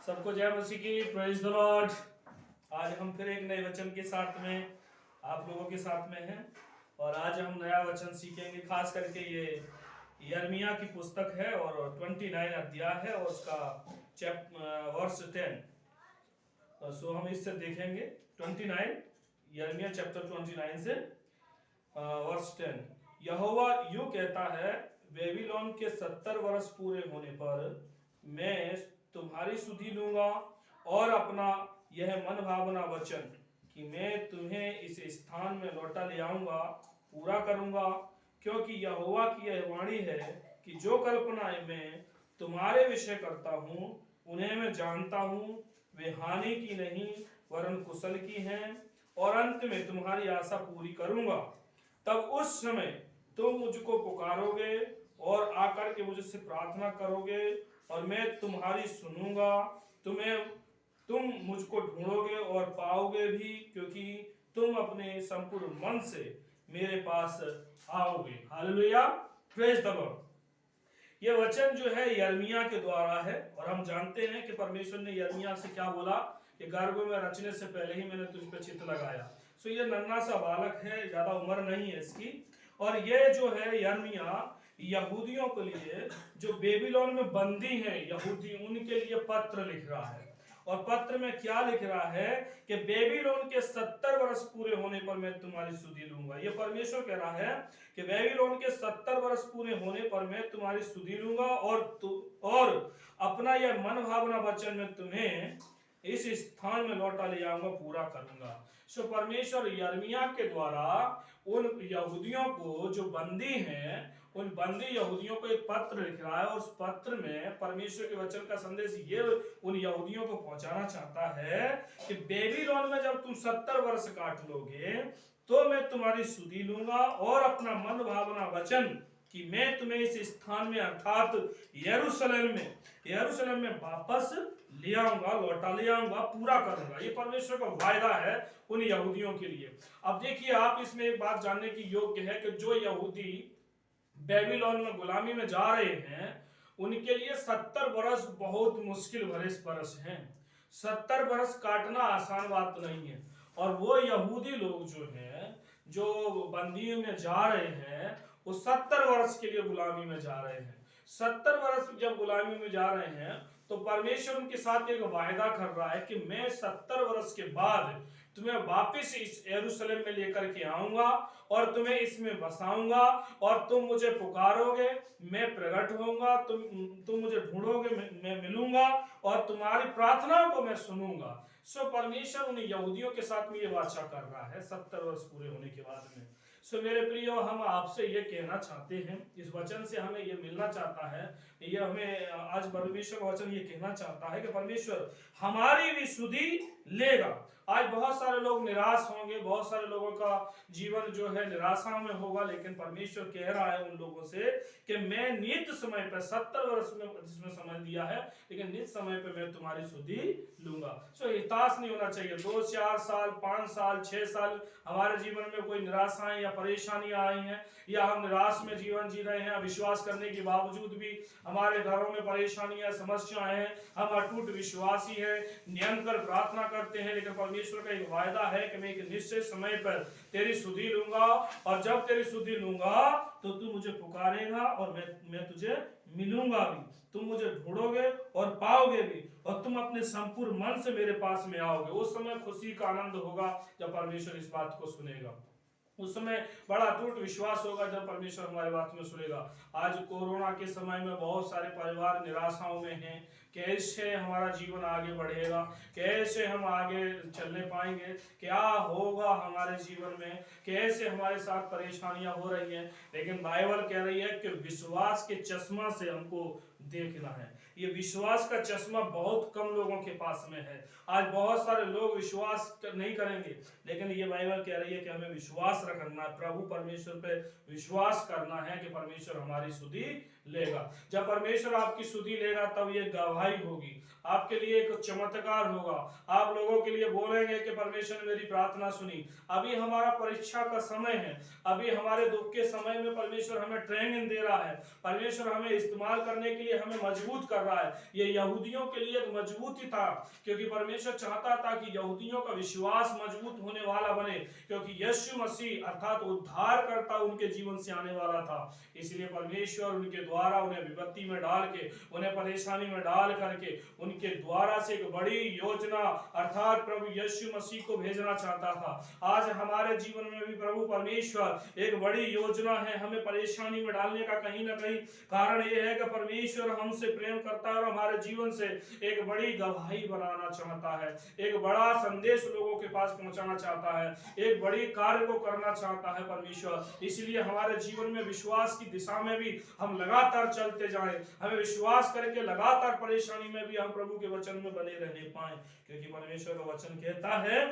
सबको जय मसीह की, प्रेज द लॉर्ड। आज हम फिर एक नए वचन के साथ में आप लोगों के साथ में हैं और आज हम नया वचन सीखेंगे। खास करके ये यिर्मयाह की पुस्तक है और 29 अध्याय है और उसका वर्स 10। सो हम इससे देखेंगे 29 यिर्मयाह चैप्टर 29 से वर्स 10। यहोवा यूं कहता है, बेबीलोन के 70 वर्ष पूरे होने पर मैं तुम्हारी सुधि लूंगा और अपना यह मन भावना वचन कि मैं तुम्हें इस स्थान में लौटा ले आऊंगा पूरा करूंगा, क्योंकि यहोवा की यह वाणी है कि जो कल्पनाएं मैं तुम्हारे विषय करता हूं उन्हें मैं जानता हूं, वे हानि की नहीं वरन कुशल की हैं, और अंत में तुम्हारी आशा पूरी करूंगा। तब उस समय तुम मुझको पुकारोगे और आकर के मुझसे प्रार्थना करोगे और मैं तुम्हारी सुनूंगा। तुम मुझको ढूंढोगे और पाओगे भी, क्योंकि तुम अपने संपूर्ण मन से मेरे पास आओगे। Hallelujah, praise the Lord. यह वचन जो है यिर्मयाह के द्वारा है और हम जानते हैं कि परमेश्वर ने यिर्मयाह से क्या बोला कि गर्भ में रचने से पहले ही मैंने तुझ पे चित्त लगाया। सो ये नन्हा सा बालक है, ज्यादा उम्र नहीं है इसकी, और ये जो है यिर्मयाह यहूदियों के लिए जो बेबीलोन में बंदी हैं यहूदी, उनके लिए पत्र लिख रहा है। और पत्र में क्या लिख रहा है कि बेबीलोन के 70 वर्ष पूरे होने पर मैं तुम्हारी सुधि लूंगा। ये परमेश्वर कह रहा है कि बेबीलोन के 70 वर्ष पूरे होने पर मैं तुम्हारी सुधि लूंगा और अपना यह मन भावना वचन में तुम्हें इस स्थान में लौटा ले आऊंगा, पूरा करूंगा। सो परमेश्वर यिर्मयाह के द्वारा उन यहूदियों को जो बंदी हैं, उन बंदी यहूदियों को एक पत्र लिख रहा है और उस पत्र में परमेश्वर के वचन का संदेश ये उन यहूदियों को पहुंचाना चाहता है कि बेबीलोन में जब तुम 70 वर्ष काट लोगे तो मैं तुम्हारी सुधि लूंगा और अपना मन भावना वचन कि मैं तुम्हें इस स्थान में अर्थात यरूशलेम में वापस ले आऊंगा, लौटा ले आऊंगा, पूरा करूंगा। ये परमेश्वर का वायदा है उन यहूदियों के लिए। अब देखिए, आप इसमें एक बात जानने की योग्य है कि जो यहूदी बेबीलोन में गुलामी में जा रहे हैं उनके लिए 70 वर्ष बहुत मुश्किल भरे वर्ष हैं। 70 वर्ष काटना आसान बात नहीं है। और वो यहूदी लोग जो हैं, जो बंदियों में जा रहे हैं, वो 70 वर्ष के लिए गुलामी में जा रहे हैं। 70 वर्ष जब गुलामी में जा रहे हैं तो परमेश्वर उनके साथ एक वायदा कर रहा है कि मैं 70 वर्ष के बाद तुम्हें वापस इस यरूशलेम में लेकर के आऊंगा और तुम्हें इसमें बसाऊंगा और तुम मुझे पुकारोगे, मैं प्रकट होऊंगा, तुम मुझे ढूंढोगे, मैं मिलूंगा और तुम्हारी प्रार्थनाओं को मैं सुनूंगा। सो परमेश्वर उन यहूदियों के साथ में ये वाचा कर रहा है 70 वर्ष पूरे होने के बाद में। सो मेरे प्रियो, हम आपसे ये कहना चाहते हैं, इस वचन से हमें ये मिलना चाहता है, ये हमें आज परमेश्वर का वचन ये कहना चाहता है कि परमेश्वर हमारी भी सुधि लेगा। आज बहुत सारे लोग निराश होंगे, बहुत सारे लोगों का जीवन जो है निराशा में होगा, लेकिन परमेश्वर कह रहा है उन लोगों से कि मैं नियत समय पर 70 वर्ष में जिसमें समय दिया है, लेकिन नियत समय पर मैं तुम्हारी सुधि लूंगा। सो हिताश नहीं होना चाहिए। 2 4 साल 5 साल 6 साल हमारे जीवन में कोई निराशाएं या परेशानियां आई हैं या हम निराश में जीवन जी रहे हैं, विश्वास करने के बावजूद भी हमारे घरों में परेशानियां समस्याएं हैं, हम अटूट विश्वासी हैं, निरंतर प्रार्थना करते हैं, लेकिन परमेश्वर का एक वायदा है कि मैं एक निश्चित समय पर तेरी सुधि लूंगा और जब तेरी सुधि लूंगा तो तू मुझे पुकारेगा और मैं तुझे मिलूंगा भी, तुम मुझे ढूंढोगे और पाओगे भी, और तुम अपने संपूर्ण मन से मेरे पास में आओगे। उस समय खुशी का आनंद होगा जब परमेश्वर इस बात को सुनेगा। उस समय बड़ा अटूट विश्वास होगा जब परमेश्वर हमारी बात में सुनेगा। आज कोरोना के समय में बहुत सारे परिवार निराशाओं में हैं, कैसे हमारा जीवन आगे बढ़ेगा, कैसे हम आगे चलने पाएंगे, क्या होगा हमारे जीवन में, कैसे हमारे साथ परेशानियां हो रही हैं। लेकिन बाइबल कह रही है कि विश्वास के चश्मा से हमको देखना है। ये विश्वास का चश्मा बहुत कम लोगों के पास में है। आज बहुत सारे लोग विश्वास नहीं करेंगे, लेकिन ये बाइबल कह रही है कि हमें विश्वास रखना है, प्रभु परमेश्वर पे विश्वास करना है कि परमेश्वर हमारी सुधि लेगा। जब परमेश्वर आपकी सुधि लेगा तब ये गवाही होगी, आपके लिए एक चमत्कार होगा। आप लोगों के लिए बोलेंगे कि परमेश्वर ने मेरी प्रार्थना सुनी। अभी हमारा परीक्षा का समय है, अभी हमारे दुख के समय में परमेश्वर हमें ट्रेनिंग दे रहा है, परमेश्वर हमें इस्तेमाल करने के लिए हमें मजबूत कर रहा है। ये यहूदियों के लिए एक मजबूती था, क्योंकि परमेश्वर चाहता था कि यहूदियों का विश्वास मजबूत होने वाला बने, क्योंकि यीशु मसीह अर्थात उद्धारकर्ता उनके जीवन से आने वाला था। इसलिए परमेश्वर उनके द्वारा उन्हें विपत्ति में डाल के, उन्हें परेशानी में डाल करके, उनके द्वारा से एक बड़ी योजना अर्थात प्रभु यीशु मसीह को भेजना चाहता था। आज हमारे जीवन में भी प्रभु परमेश्वर एक बड़ी योजना है हमें परेशानी में डालने का। कहीं ना कहीं कारण यह है कि परमेश्वर हमसे प्रेम करता है और हमारे जीवन से एक बड़ी गवाही बनाना चाहता है, एक बड़ा संदेश लोगों के पास पहुंचाना चाहता है, एक बड़ी कार्य को करना चाहता है परमेश्वर। इसलिए हमारे जीवन में विश्वास की दिशा में भी हम लगातार चलते जाएं, हमें विश्वास करके लगातार परेशानी में भी हम प्रभु के वचन में बने रहने पाए, क्योंकि परमेश्वर का वचन कहता है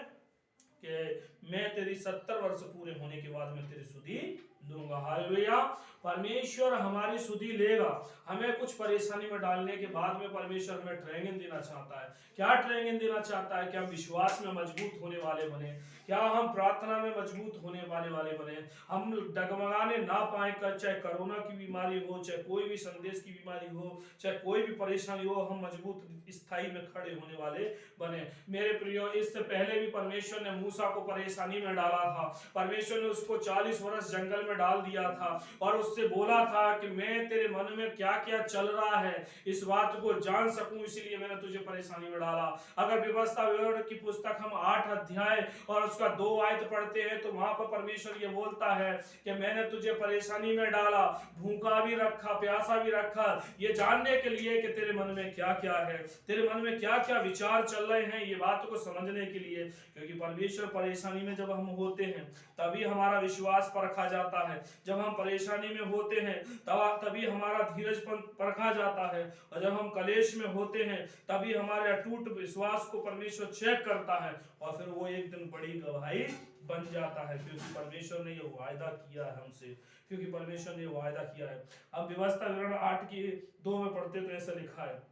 कि मैं तेरी 70 वर्ष पूरे होने के बाद मैं तेरी सुधि लूंगा। हालेलुया। परमेश्वर हमारी सुधि लेगा। हमें कुछ परेशानी में डालने के बाद में परमेश्वर हमें ट्रेनिंग देना चाहता है। क्या ट्रेनिंग देना चाहता है? क्या हम विश्वास में मजबूत होने वाले बने, क्या हम प्रार्थना में मजबूत होने वाले बने, हम डगमगाने ना पाए, चाहे कोरोना की बीमारी हो, चाहे कोई भी संदेश की बीमारी हो, चाहे कोई भी परेशानी हो, हम मजबूत स्थाई में खड़े होने वाले बने। मेरे प्रियो, इससे पहले भी परमेश्वर ने मूसा को परेशानी में डाला था। परमेश्वर ने उसको 40 वर्ष जंगल में डाल दिया था और उससे बोला था कि मैं तेरे मन में क्या क्या चल रहा है इस बात को जान सकूं, इसीलिए मैंने तुझे परेशानी में डाला। अगर व्यवस्था विवरण की पुस्तक हम 8 अध्याय और उसका 2 आयत पढ़ते हैं तो वहां पर परमेश्वर ये बोलता है कि मैंने तुझे परेशानी में डाला, भूखा भी रखा, प्यासा भी रखा, ये जानने के लिए कि तेरे मन में क्या क्या है, तेरे मन में क्या क्या विचार चल रहे हैं, ये बात को समझने के लिए। क्योंकि परमेश्वर परेशानी में जब हम होते हैं तभी हमारा विश्वास परखा जाता है, जब हम परेशानी में होते हैं तभी हमारा धीरजपन परखा जाता है, और जब हम कलेश में होते हैं तभी हमारे अटूट विश्वास को परमेश्वर चेक करता है और फिर वो एक दिन बड़ी गवाही बन जाता है, क्योंकि परमेश्वर ने ये वायदा किया है हमसे, क्योंकि परमेश्वर ने वायदा किया है। अब व्यवस्था विवरण 8 की 2 में पढ़ते तो ऐसा लिखा है,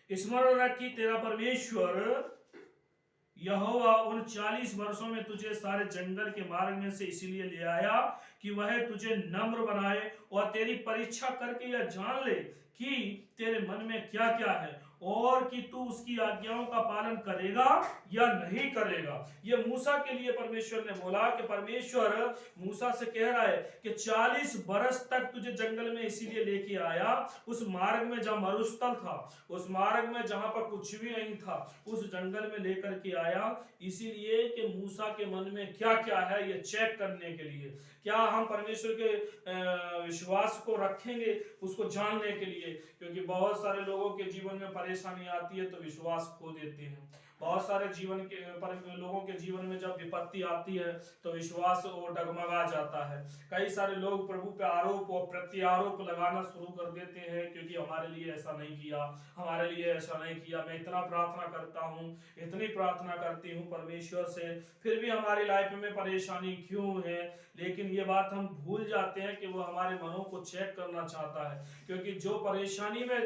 स्मरण रख कि तेरा परमेश्वर यहोवा उन 40 वर्षों में तुझे सारे जंगल के मार्ग में से इसीलिए ले आया कि वह तुझे नम्र बनाए और तेरी परीक्षा करके यह जान ले कि तेरे मन में क्या क्या है और कि तू उसकी आज्ञाओं का पालन करेगा या नहीं करेगा। ये मूसा के लिए परमेश्वर ने बोला कि परमेश्वर मूसा से कह रहा है कि 40 बरस तक तुझे जंगल में इसीलिए लेके आया, उस मार्ग में जहां मरुस्थल था, उस मार्ग में जहां पर कुछ भी नहीं था, उस जंगल में लेकर के आया इसीलिए कि मूसा के मन में क्या क्या है ये चेक करने के लिए। क्या हम परमेश्वर के विश्वास को रखेंगे उसको जानने के लिए, क्योंकि बहुत सारे लोगों के जीवन में परेशानी आती है तो विश्वास खो देते हैं। बहुत सारे जीवन के लोगों के जीवन में जब विपत्ति आती है तो विश्वास वो डगमगा जाता है। कई सारे लोग प्रभु पे आरोप और प्रत्यारोप लगाना शुरू कर देते हैं, क्योंकि हमारे लिए ऐसा नहीं किया, हमारे लिए ऐसा नहीं किया, मैं इतना प्रार्थना करता हूँ, इतनी प्रार्थना करती हूँ परमेश्वर से, फिर भी हमारी लाइफ में परेशानी क्यों है। लेकिन ये बात हम भूल जाते हैं कि वो हमारे मनों को चेक करना चाहता है, क्योंकि जो परेशानी में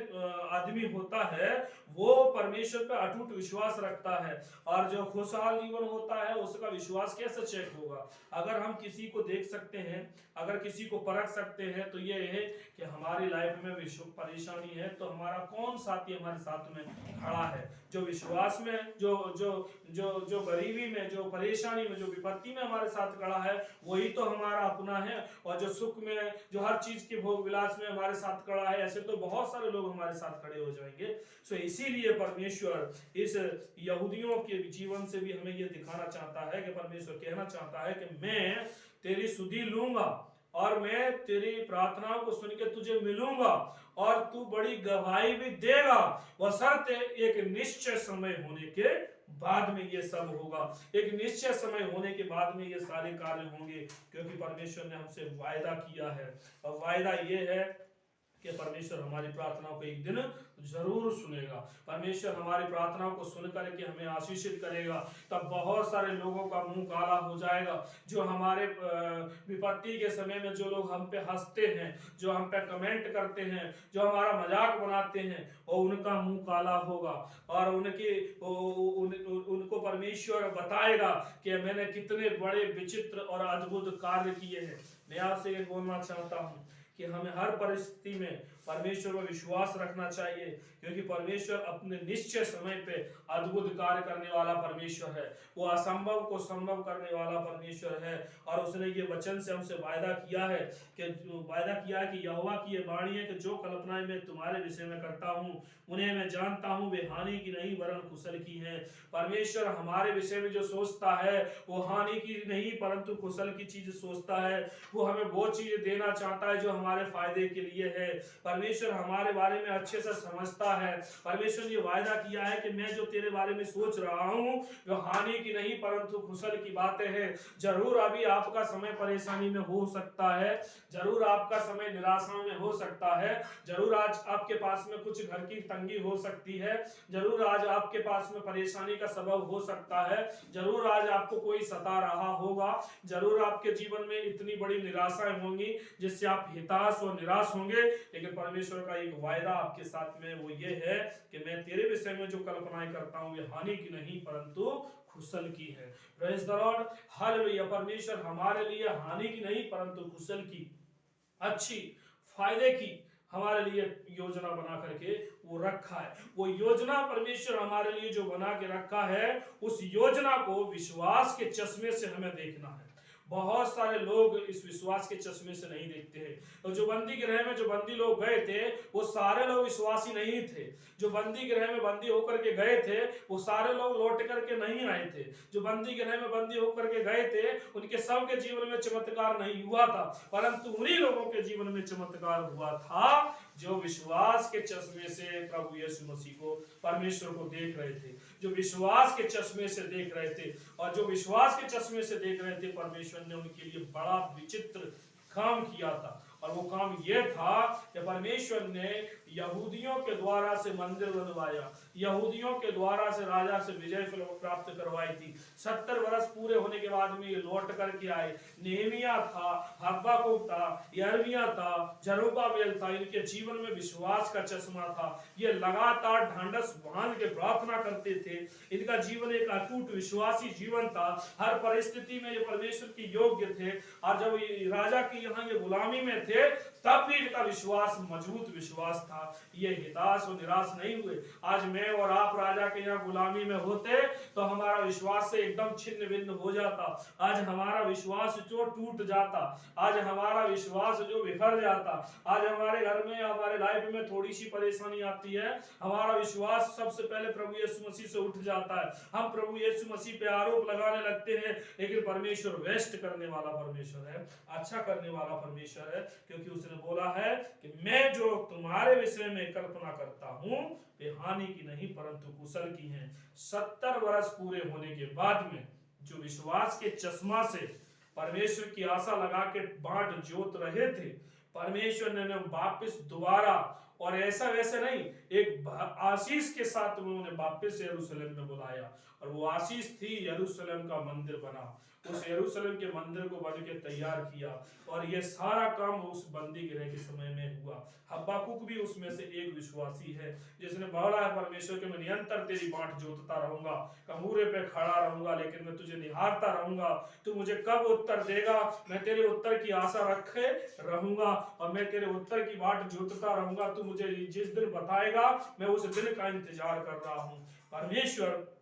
आदमी होता है वो परमेश्वर पर अटूट विश्वास रखता है, और जो खुशहाल जीवन होता है उसका विश्वास कैसे चेक होगा। अगर हम किसी को देख सकते हैं, अगर किसी को परख सकते हैं तो ये है कि हमारी लाइफ में परेशानी है तो हमारा कौन साथी हमारे साथ में खड़ा है, जो विश्वास में, जो जो जो जो गरीबी में, जो परेशानी में, जो विपत्ति में हमारे साथ खड़ा है वही तो हमारा अपना है, और जो सुख में, जो हर चीज के भोग विलास में हमारे साथ खड़ा है, ऐसे तो बहुत सारे लोग हमारे साथ खड़े हो जाएंगे। सो इसीलिए परमेश्वर इस यहूदियों के जीवन से भी हमें यह दिखाना चाहता है कि परमेश्वर कहना चाहता है कि मैं तेरी सुधि लूंगा और मैं तेरी प्रार्थनाओं को सुन के तुझे मिलूंगा और तू बड़ी गवाही भी देगा, बशर्ते एक निश्चय समय होने के बाद में ये सब होगा, एक निश्चय समय होने के बाद में ये सारे कार्य होंगे, क्योंकि परमेश्वर ने हमसे वायदा किया है। और वायदा ये है कि परमेश्वर हमारी प्रार्थनाओं को एक दिन जरूर सुनेगा। परमेश्वर हमारी प्रार्थनाओं को सुन करके हमें आशीषित करेगा। तब बहुत सारे लोगों का मुंह काला हो जाएगा। जो हमारे विपत्ति के समय में जो लोग हम पे हंसते हैं, जो हम पे कमेंट करते हैं, जो हमारा मजाक बनाते हैं, और उनका मुंह काला होगा और उनको परमेश्वर बताएगा कि मैंने कितने बड़े विचित्र और अद्भुत कार्य किए हैं। मैं आपसे ये बोलना चाहता हूं कि हमें हर परिस्थिति में परमेश्वर पर विश्वास रखना चाहिए, क्योंकि परमेश्वर अपने निश्चय समय पे अद्भुत कार्य करने वाला परमेश्वर है। वो असंभव को संभव करने वाला परमेश्वर है। और उसने ये वचन से हमसे वायदा किया है कि यहोवा की ये वाणी है कि जो कल्पनाएं मैं तुम्हारे विषय में करता हूँ उन्हें मैं जानता हूँ, वे हानि की नहीं वरन कुशल की हैं। परमेश्वर हमारे विषय में जो सोचता है वो हानि की नहीं परंतु कुशल की चीज सोचता है। वो हमें वो चीज देना चाहता है जो हमारे फायदे के लिए है। परमेश्वर हमारे बारे में अच्छे से समझता है। परमेश्वर ने वायदा किया है कि मैं जो तेरे बारे में सोच रहा हूँ वो हानि की नहीं परंतु कुशल की बातें हैं। जरूर अभी आपका समय परेशानी में हो सकता है, जरूर आपका समय निराशा में हो सकता है, जरूर आज आपके पास में कुछ घर की तंगी हो सकती है, जरूर आज आपके पास में परेशानी का सबब हो सकता है, जरूर आज आपको कोई सता रहा होगा, जरूर आपके जीवन में इतनी बड़ी निराशाएं होंगी जिससे आप हताश और निराश होंगे। लेकिन परमेश्वर का एक वायदा आपके साथ में वो ये है कि मैं तेरे विषय में जो कल्पनाएं करता हूं वे हानि की नहीं परंतु कुशल की है। Praise the Lord, hallelujah. परमेश्वर हमारे लिए हानि की नहीं परंतु कुशल की, अच्छी, फायदे की हमारे लिए योजना बना करके वो रखा है। वो योजना परमेश्वर हमारे लिए जो बना के रखा है उस योजना को विश्वास के चश्मे से हमें देखना है। बहुत सारे लोग इस विश्वास के चश्मे से नहीं देखते हैं। तो जो बंदी गृह में जो बंदी लोग गए थे वो सारे लोग विश्वासी नहीं थे। जो बंदी गृह में बंदी होकर के गए थे वो सारे लोग लौट करके नहीं आए थे। जो बंदी गृह में बंदी होकर के गए थे उनके सबके जीवन में चमत्कार नहीं हुआ था, परंतु उन्हीं लोगों के जीवन में चमत्कार हुआ था जो विश्वास के चश्मे से प्रभु यीशु मसीह को, परमेश्वर को देख रहे थे, जो विश्वास के चश्मे से देख रहे थे। और जो विश्वास के चश्मे से देख रहे थे परमेश्वर ने उनके लिए बड़ा विचित्र काम किया था। और वो काम ये था कि परमेश्वर ने यहूदियों के द्वारा से मंदिर बनवाया, यहूदियों के द्वारा से राजा से विजय प्राप्त करवाई थी। 70 वर्ष पूरे होने के बाद में ये लौट करके आए। नेहमिया था, हब्बाकुक था, यिर्मयाह था, जरुब्बाबेल था। इनके जीवन में विश्वास का चश्मा था। ये लगातार ढांढस बांध के प्रार्थना करते थे। इनका जीवन एक अटूट विश्वासी जीवन था। हर परिस्थिति में ये परमेश्वर के योग्य थे। और जब राजा की यहाँ ये गुलामी में थे तब भी इनका विश्वास मजबूत विश्वास था। ये हताश और निराश नहीं हुए। आज मैं और आप राजा के यहाँ गुलामी में होते तो हमारा विश्वास से एकदम छिन्न भिन्न हो जाता। आज हमारा विश्वास जो टूट जाता, आज हमारा विश्वास जो बिखर जाता। आज हमारे घर में, हमारे लाइफ में थोड़ी सी परेशानी आती है, हमारा विश्वास सबसे पहले प्रभु यीशु मसीह से उठ जाता है। हम प्रभु यीशु मसीह पे आरोप लगाने लगते हैं। लेकिन परमेश्वर वेस्ट करने वाला परमेश्वर है, अच्छा करने वाला परमेश्वर है, क्योंकि उसने बोला है कि मैं जो तुम्हारे विषय में कल्पना करता हूं वे हानि की नहीं परंतु कुशल की हैं। 70 वर्ष पूरे होने के बाद में जो विश्वास के चश्मा से परमेश्वर की आशा लगा के बाट जोत रहे थे, परमेश्वर ने वापस दोबारा, और ऐसा वैसे नहीं, एक आशीष के साथ उन्होंने वापस यरूशलेम में बुलाया। और वो आशीष थी यरूशलेम का मंदिर बना। उस यरूशलेम के मंदिर को बन के तैयार किया। और ये सारा काम उस बंदी गृह के समय में हुआ। हब्बाकुक भी उसमें से एक विश्वासी है जिसने बोला है परमेश्वर के मैं निरंतर तेरी बाट जोतता रहूंगा, कमूरे पे खड़ा रहूंगा, लेकिन मैं तुझे निहारता रहूंगा। तू मुझे कब उत्तर देगा, मैं तेरे उत्तर की आशा रखे रहूंगा और मैं तेरे उत्तर की बाट जोतता रहूंगा। तू मुझे जिस दिन बताएगा मैं उस दिन का इंतजार कर रहा हूँ। परमेश्वर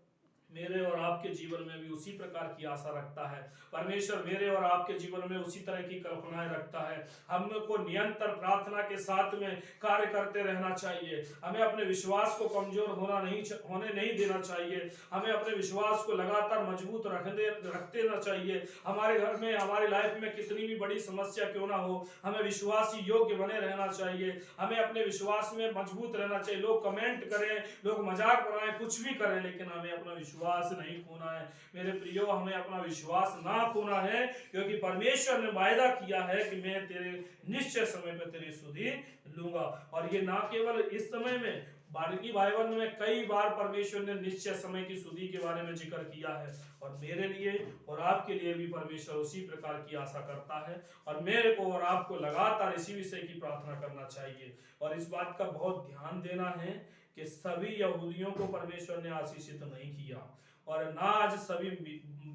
मेरे और आपके जीवन में भी उसी प्रकार की आशा रखता है। परमेश्वर मेरे और आपके जीवन में उसी तरह की कल्पनाएं रखता है। हमको निरंतर प्रार्थना के साथ में कार्य करते रहना चाहिए। हमें अपने विश्वास को कमजोर होने नहीं देना चाहिए। हमें अपने विश्वास को लगातार मजबूत रखते रहना चाहिए। हमारे घर में, हमारी लाइफ में कितनी भी बड़ी समस्या क्यों ना हो, हमें विश्वासी योग्य बने रहना चाहिए। हमें अपने विश्वास में मजबूत रहना चाहिए। लोग कमेंट करें, लोग मजाक बनाएं, कुछ भी करें, लेकिन हमें अपना विश्वास विश्वास नहीं खोना है। मेरे प्रियो, हमें अपना विश्वास ना खोना है, क्योंकि परमेश्वर ने वायदा किया है कि मैं तेरे निश्चय समय पर तेरी सुधि लूंगा। और ये ना केवल इस समय में, बल्कि बाइबल में कई बार परमेश्वर ने निश्चय समय की सुधि के बारे में जिक्र किया है। और मेरे लिए और आपके लिए भी परमेश्वर उसी प्रकार की आशा करता है। और मेरे को और आपको लगातार इसी विषय की प्रार्थना करना चाहिए और इस बात का बहुत ध्यान देना है कि सभी यहूदियों को परमेश्वर ने आशीषित नहीं किया, और ना आज सभी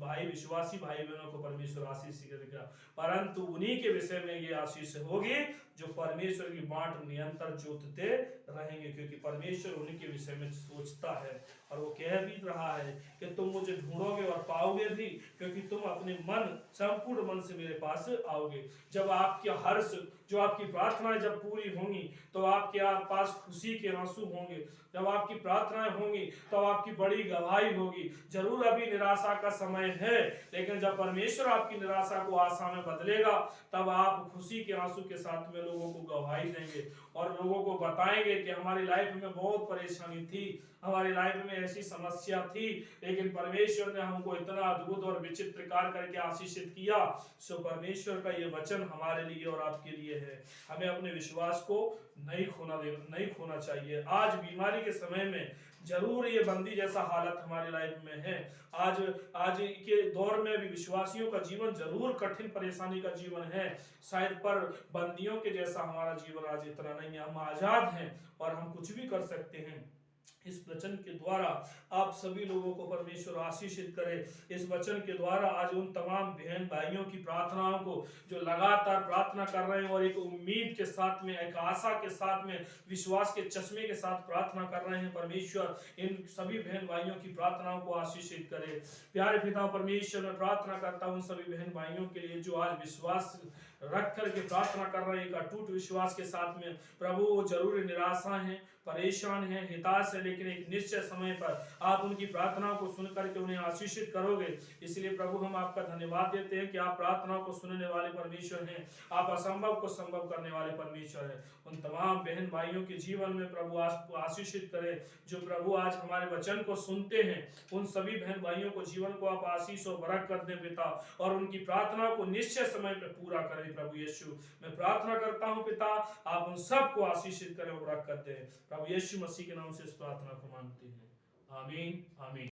भाई विश्वासी भाई बहनों को परमेश्वर आशीष करेगा, परंतु उन्हीं के विषय में ये आशीष होगी जो परमेश्वर की बाट निरंतर जोतते रहेंगे, क्योंकि परमेश्वर उन्हीं के विषय में सोचता है। और वो कह भी रहा है कि तुम मुझे ढूंढोगे और पाओगे भी, क्योंकि तुम अपने मन संपूर्ण मन से मेरे पास आओगे। जब आपके हर्ष, जो आपकी प्रार्थनाएं जब पूरी होंगी, तो आपके पास खुशी के आंसू होंगे। जब आपकी प्रार्थनाएं होंगी तो आपकी बड़ी गवाही होगी। जरूर अभी निराशा का समय है, लेकिन जब परमेश्वर आपकी निराशा को आशा में बदलेगा, तब आप खुशी के आंसू के साथ में लोगों को गवाही देंगे और लोगों को बताएंगे कि हमारी लाइफ में बहुत परेशानी थी, हमारी लाइफ में ऐसी समस्या थी, लेकिन परमेश्वर ने हमको इतना अद्भुत और विचित्र कार्य करके आशीषित किया। सो परमेश्वर का ये वचन हमारे लिए और आपके लिए है। हमें अपने विश्वास को नहीं खोना चाहिए। आज बीमारी के समय में जरूर ये बंदी जैसा हालत हमारी लाइफ में है। आज के दौर में भी विश्वासियों का जीवन जरूर कठिन परेशानी का जीवन है शायद, पर बंदियों के जैसा हमारा जीवन आज इतना नहीं है। हम आजाद हैं और हम कुछ भी कर सकते हैं। इस वचन के द्वारा आप सभी लोगों को परमेश्वर आशीषित करे। इस वचन के द्वारा आज उन तमाम बहन भाइयों की प्रार्थनाओं को जो लगातार प्रार्थना कर रहे हैं और एक उम्मीद के साथ में, एक आशा के साथ में, विश्वास के चश्मे के साथ प्रार्थना कर रहे हैं, परमेश्वर इन सभी बहन भाइयों की प्रार्थनाओं को आशीषित करे। प्यारे पिता परमेश्वर, मैं प्रार्थना करता हूं उन सभी बहन भाइयों के लिए जो आज विश्वास रख करके प्रार्थना कर रहे हैं, एक अटूट विश्वास के साथ में। प्रभु, वो जरूर निराशा है, परेशान है, हिताश है, लेकिन एक निश्चय समय पर आप उनकी प्रार्थनाओं को सुन करके उन्हें आशीषित करोगे। इसलिए प्रभु, हम आपका धन्यवाद देते हैं कि आप प्रार्थनाओं को सुनने वाले परमेश्वर हैं, आप असंभव को संभव करने वाले परमेश्वर हैं। उन तमाम बहन भाइयों के जीवन में प्रभु आशीषित करें जो प्रभु आज हमारे वचन को सुनते हैं। उन सभी बहन भाइयों को जीवन को आप आशीष और बरकत दें पिता, और उनकी प्रार्थना को निश्चय समय पर पूरा करें। प्रभु यीशु, मैं प्रार्थना करता हूं पिता, आप उन सब को आशीषित करें और बरकत दें। प्रभु यीशु मसीह के नाम से इस प्रार्थना को मांगते हैं, आमीन आमीन।